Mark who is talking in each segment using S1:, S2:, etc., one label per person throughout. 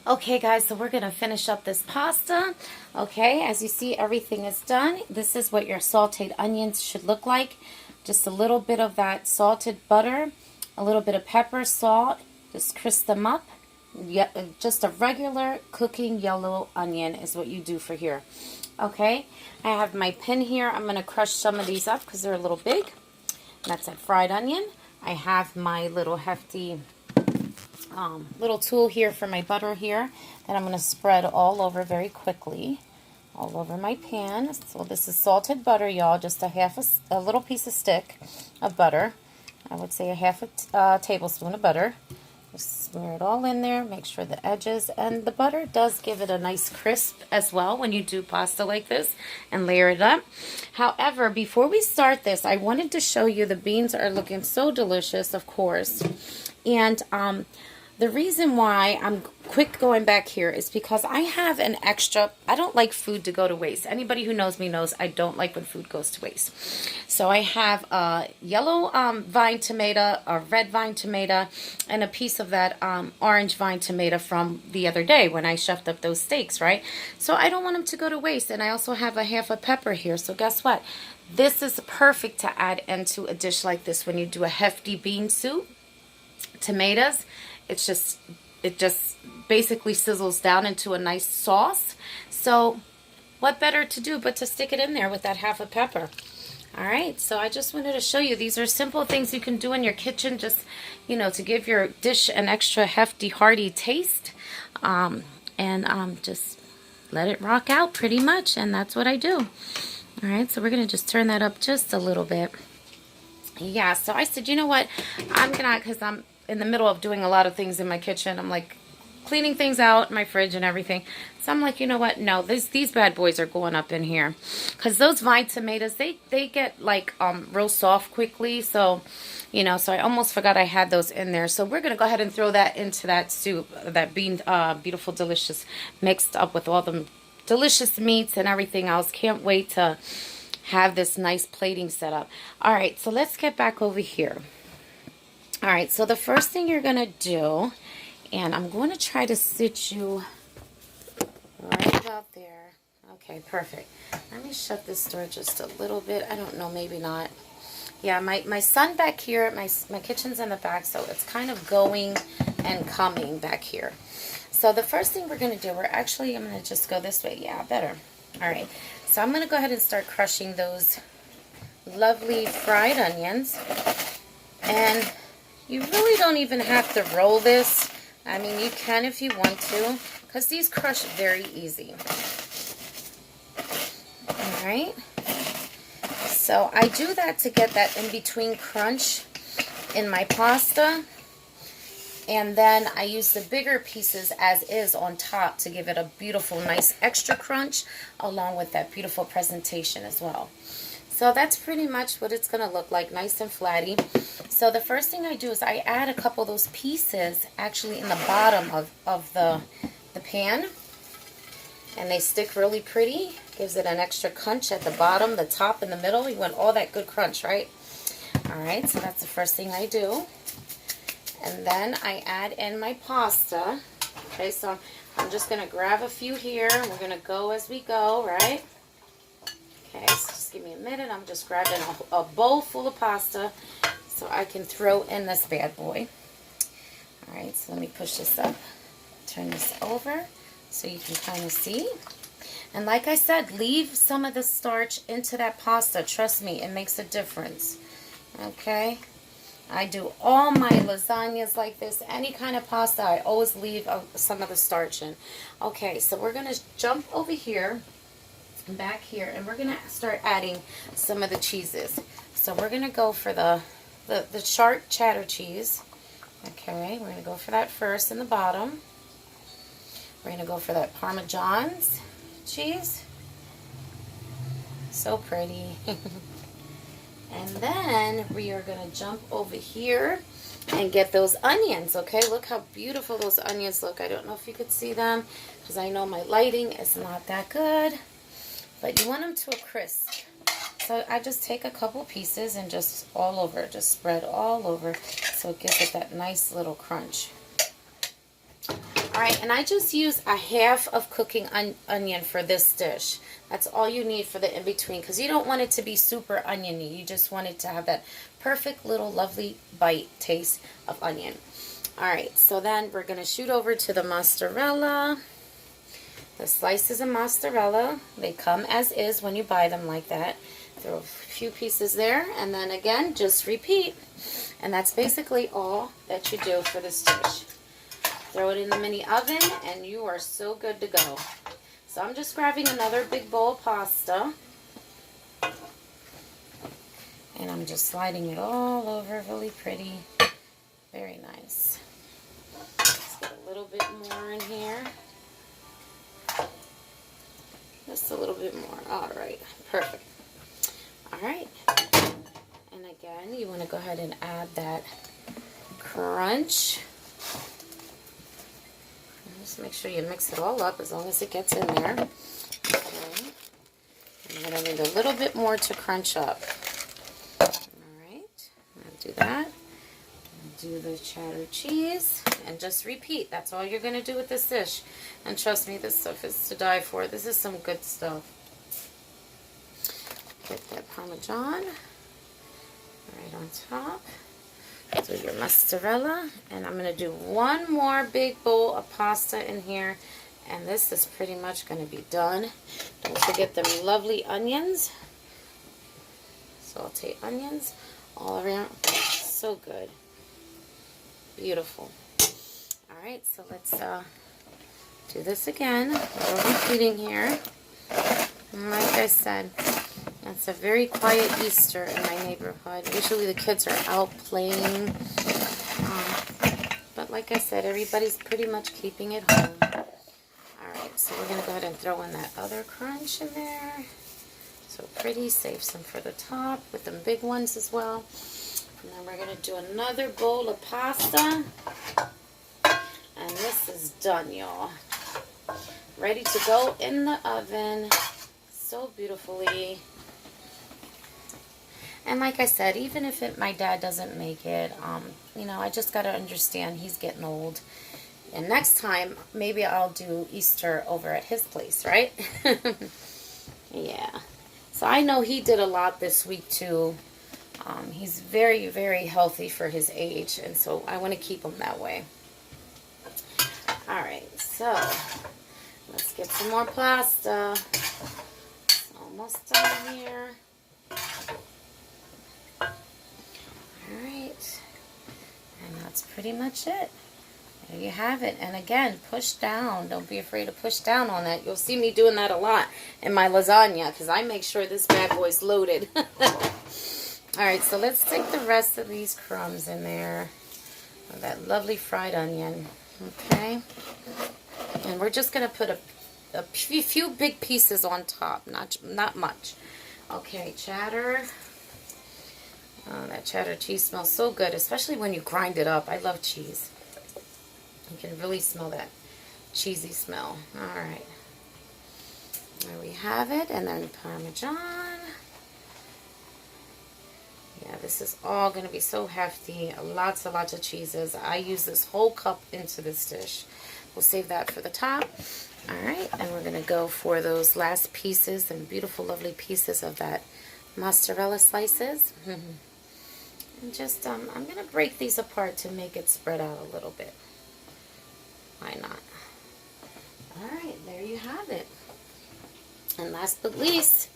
S1: Okay guys, so we're going to finish up this pasta. Okay, as you see, everything is done. This is what your sauteed onions should look like. Just a little bit of that salted butter, a little bit of pepper, salt, just crisp them up. Yeah, just a regular cooking yellow onion is what you do for here. Okay, I have my pin here. I'm going to crush some of these up because they're a little big. That's a fried onion. I have my little hefty little tool here for my butter here that I'm going to spread all over very quickly, all over my pan. So this is salted butter, y'all, just a little piece of stick of butter. I would say a half a tablespoon of butter. Just smear it all in there, make sure the edges, and the butter does give it a nice crisp as well when you do pasta like this and layer it up. However, before we start this, I wanted to show you the beans are looking so delicious, of course. And the reason why I'm quick going back here is because I have an extra. I don't like food to go to waste. Anybody who knows me knows I don't like when food goes to waste. So I have a yellow vine tomato, a red vine tomato, and a piece of that orange vine tomato from the other day when I chefed up those steaks, right? So I don't want them to go to waste. And I also have a half a pepper here. So guess what? This is perfect to add into a dish like this when you do a hefty bean soup. Tomatoes, it just basically sizzles down into a nice sauce. So what better to do but to stick it in there with that half a pepper. All right, so I just wanted to show you, these are simple things you can do in your kitchen, just, you know, to give your dish an extra hefty, hearty taste. Just let it rock out pretty much, and that's what I do. All right, so we're going to just turn that up just a little bit. Yeah, so I said, you know what, because I'm in the middle of doing a lot of things in my kitchen. I'm like cleaning things out, my fridge and everything. So I'm like, you know what, no, these bad boys are going up in here. Because those vine tomatoes, they get like real soft quickly. So, you know, so I almost forgot I had those in there. So we're going to go ahead and throw that into that soup, that beautiful, delicious, mixed up with all the delicious meats and everything else. Can't wait to have this nice plating set up. All right, so let's get back over here. All right, so the first thing you're going to do, and I'm going to try to sit you right about there. Okay, perfect. Let me shut this door just a little bit. I don't know, maybe not. Yeah, my son back here, my kitchen's in the back, so it's kind of going and coming back here. So the first thing we're going to do, I'm going to just go this way. Yeah, better. All right, so I'm going to go ahead and start crushing those lovely fried onions. And you really don't even have to roll this. I mean, you can if you want to, because these crush very easy. All right. So I do that to get that in-between crunch in my pasta. And then I use the bigger pieces as is on top to give it a beautiful, nice extra crunch, along with that beautiful presentation as well. So that's pretty much what it's going to look like, nice and flatty. So the first thing I do is I add a couple of those pieces actually in the bottom of the pan. And they stick really pretty. Gives it an extra crunch at the bottom, the top, and the middle. You want all that good crunch, right? All right, so that's the first thing I do. And then I add in my pasta. Okay, so I'm just going to grab a few here. And we're going to go as we go, right? Okay, so just give me a minute. I'm just grabbing a bowl full of pasta so I can throw in this bad boy. All right, so let me push this up, turn this over so you can kind of see. And like I said, leave some of the starch into that pasta. Trust me, it makes a difference. Okay, I do all my lasagnas like this. Any kind of pasta, I always leave some of the starch in. Okay, so we're going to jump over here, back here, and we're going to start adding some of the cheeses. So we're going to go for the sharp cheddar cheese. Okay, we're going to go for that first in the bottom. We're going to go for that Parmesan's cheese. So pretty. And then we are going to jump over here and get those onions, okay? Look how beautiful those onions look. I don't know if you could see them because I know my lighting is not that good. But you want them to a crisp. So I just take a couple pieces and just all over, just spread all over so it gives it that nice little crunch. All right, and I just use a half of cooking onion for this dish. That's all you need for the in-between, because you don't want it to be super oniony. You just want it to have that perfect little lovely bite taste of onion. All right, so then we're going to shoot over to the mozzarella. The slices of mozzarella, they come as is when you buy them like that. Throw a few pieces there, and then again, just repeat. And that's basically all that you do for this dish. Throw it in the mini oven, and you are so good to go. So I'm just grabbing another big bowl of pasta. And I'm just sliding it all over, really pretty. Very nice. Let's get a little bit more in here. Just a little bit more. All right, perfect. All right. And again, you want to go ahead and add that crunch. Just make sure you mix it all up as long as it gets in there. Okay. I'm going to need a little bit more to crunch up. All right. I'm going to do that. Do the cheddar cheese and just repeat. That's all you're going to do with this dish. And trust me, this stuff is to die for. This is some good stuff. Get that Parmesan right on top. Do your mozzarella, and I'm going to do one more big bowl of pasta in here, and this is pretty much going to be done. Don't forget them lovely onions, sauteed onions all around. So good, beautiful. All right, so let's do this again. We're repeating here, and like I said, it's a very quiet Easter in my neighborhood. Usually the kids are out playing. But like I said, everybody's pretty much keeping it home. Alright, so we're going to go ahead and throw in that other crunch in there. So pretty. Save some for the top with them big ones as well. And then we're going to do another bowl of pasta. And this is done, y'all. Ready to go in the oven. So beautifully. And like I said, even if my dad doesn't make it, you know, I just got to understand he's getting old. And next time, maybe I'll do Easter over at his place, right? Yeah. So I know he did a lot this week, too. He's very, very healthy for his age, and so I want to keep him that way. All right, so let's get some more pasta. It's almost done here. Alright, and that's pretty much it. There you have it. And again, push down. Don't be afraid to push down on that. You'll see me doing that a lot in my lasagna because I make sure this bad boy's loaded. Alright, so let's stick the rest of these crumbs in there with that lovely fried onion. Okay, and we're just going to put a few big pieces on top, not much. Okay, cheddar. Oh, that cheddar cheese smells so good, especially when you grind it up. I love cheese. You can really smell that cheesy smell. Alright. There we have it. And then Parmesan. Yeah, this is all going to be so hefty. Lots and lots of cheeses. I use this whole cup into this dish. We'll save that for the top. Alright, and we're going to go for those last pieces and beautiful, lovely pieces of that mozzarella slices. And just, I'm going to break these apart to make it spread out a little bit. Why not? Alright, there you have it. And last but least,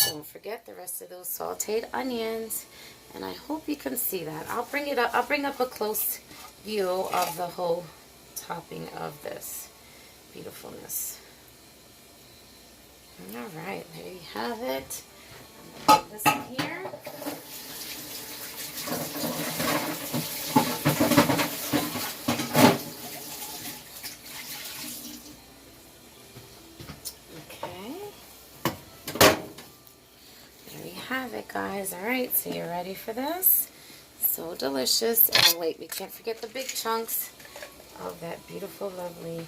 S1: don't forget the rest of those sauteed onions. And I hope you can see that. I'll bring it up. I'll bring up a close view of the whole topping of this beautifulness. Alright, there you have it. Put this in here. Have it, guys. Alright, so you're ready for this? So delicious. And wait, we can't forget the big chunks of that beautiful, lovely.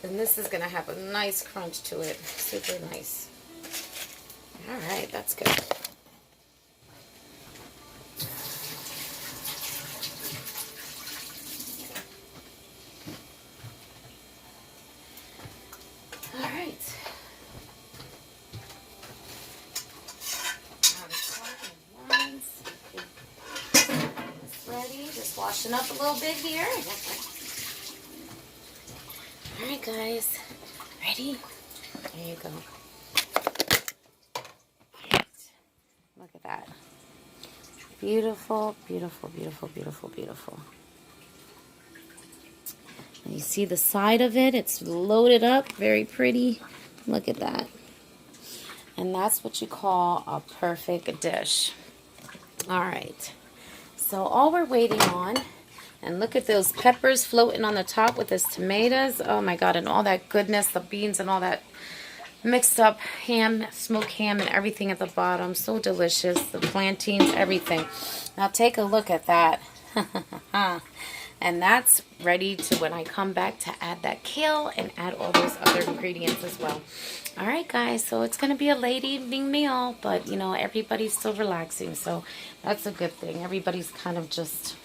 S1: And this is going to have a nice crunch to it. Super nice. Alright, that's good. switching up a little bit here. Alright guys, ready? There you go. Alright, look at that. Beautiful, beautiful, beautiful, beautiful, beautiful. And you see the side of it, it's loaded up, very pretty. Look at that. And that's what you call a perfect dish. Alright, so all we're waiting on, and look at those peppers floating on the top with those tomatoes. Oh my God, and all that goodness, the beans and all that mixed up ham, smoked ham and everything at the bottom. So delicious. The plantains, everything. Now take a look at that. And that's ready to, when I come back, to add that kale and add all those other ingredients as well. Alright guys, so it's going to be a late evening meal, but you know, everybody's still relaxing, so that's a good thing. Everybody's kind of just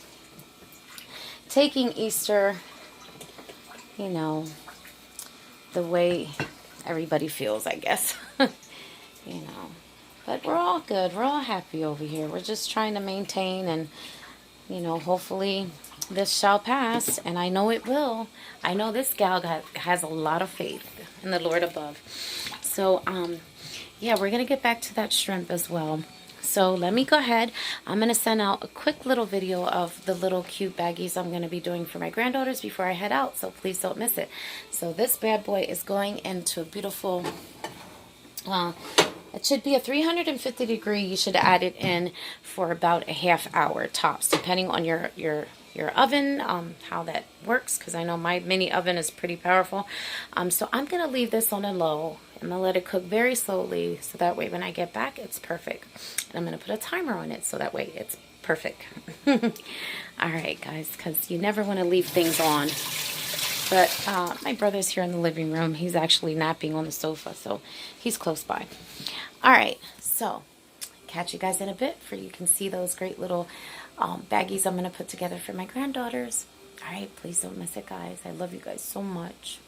S1: taking Easter, you know, the way everybody feels, I guess. You know, but we're all good. We're all happy over here. We're just trying to maintain, and you know, hopefully this shall pass, and I know it will. I know this gal has a lot of faith in the Lord above. So yeah, we're gonna get back to that shrimp as well. So let me go ahead. I'm going to send out a quick little video of the little cute baggies I'm going to be doing for my granddaughters before I head out. So please don't miss it. So this bad boy is going into a beautiful, it should be a 350 degree. You should add it in for about a half hour tops, depending on your oven, how that works, because I know my mini oven is pretty powerful. So I'm going to leave this on a low. I'm going to let it cook very slowly, so that way when I get back, it's perfect. And I'm going to put a timer on it, so that way it's perfect. Alright guys, because you never want to leave things on. But my brother's here in the living room. He's actually napping on the sofa, so he's close by. Alright, so catch you guys in a bit, for you can see those great little baggies I'm going to put together for my granddaughters. Alright, please don't miss it guys. I love you guys so much.